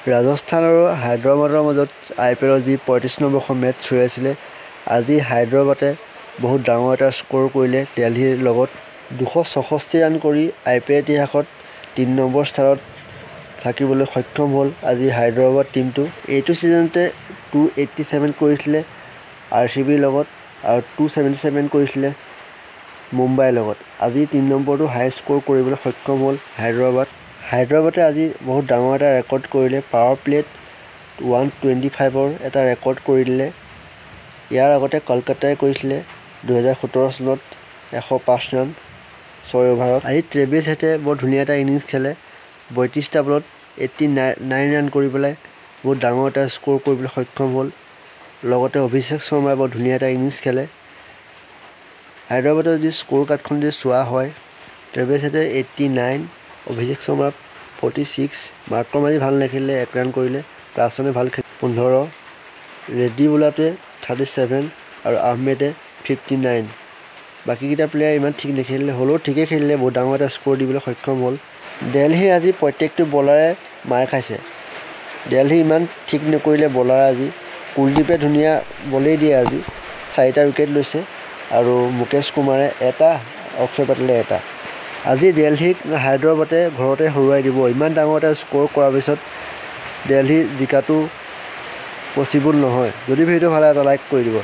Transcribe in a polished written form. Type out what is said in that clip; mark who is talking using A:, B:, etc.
A: ৰাজস্থান আৰু হায়দৰাবাদৰ মাজত IPLৰ যি 35 নম্বৰ মেটচ হৈ আছিলে, আজি হায়দৰাবাদে বহুত ডাঙৰ এটা স্ক'ৰ কৰিলে দিল্লীৰ লগত। 264 ৰান কৰি IPL ইতিহাসত 3 নম্বৰ স্থানত থাকিবলৈ সক্ষম হ'ল আজি হায়দৰাবাদ টীমটো। এইটো ছিজনতে 287 কৰিছিলে RCBৰ লগত আৰু 277 কৰিছিলে মুম্বাইৰ লগত। আজি 3 নম্বৰটো হাই স্ক'ৰ কৰিবলৈ সক্ষম হ'ল হায়দৰাবাদে আজি বহুত ডাঙৰ এটা ৰেকৰ্ড কৰিলে। পাৱাৰ প্লেত 125ৰ এটা ৰেকৰ্ড কৰি দিলে। ইয়াৰ আগতে কলকাতাই কৰিছিলে 2017 চনত 105 ৰান 6 অভাৰত। আজি ট্ৰেভিছ হেডে বৰ ধুনীয়া এটা ইনিংছ খেলে। 32টা বলত 89 ৰান কৰি পেলাই বহুত ডাঙৰ এটা স্ক'ৰ কৰিবলৈ সক্ষম হ'ল। লগতে অভিষেক শৰ্মাই বৰ ধুনীয়া এটা ইনিংছ খেলে। হায়দৰাবাদৰ যদি স্ক'ৰ কাৰ্ডখন যদি চোৱা হয়, ট্ৰেভিছ হেডে 89, অভিষেক শৰ্মা 46, মাৰ্ক্ৰম আজি ভাল নেখেলিলে, 1 ৰান কৰিলে, ক্লাছনে ভাল খেলিলে 15, ৰেড্ডী বোলাটোৱে 37 আৰু আহমেদে 59। বাকীকেইটা প্লেয়াৰ ইমান ঠিক নেখেলিলে, হ'লেও ঠিকেই খেলিলে, বহুত ডাঙৰ এটা স্ক'ৰ দিবলৈ সক্ষম হ'ল। দিল্লীৰ আজি প্ৰত্যেকটো বলাৰে মাৰ খাইছে। দিল্লী ইমান ঠিক নকৰিলে বলাৰ আজি। কুলদীপে ধুনীয়া বলেই দিয়ে আজি, 4টা উইকেট লৈছে আৰু মুকেশ কুমাৰে 1টা, অক্ষয় পাটিলে 1টা। আজি দিল্লীক হায়দৰাবাদে ঘৰতে হৰুৱাই দিব। ইমান ডাঙৰ এটা স্ক'ৰ কৰাৰ পিছত দিল্লী জিকাটো পচিবল নহয়। যদি ভিডিঅ'টো ভাল লাগে এটা লাইক কৰি দিব।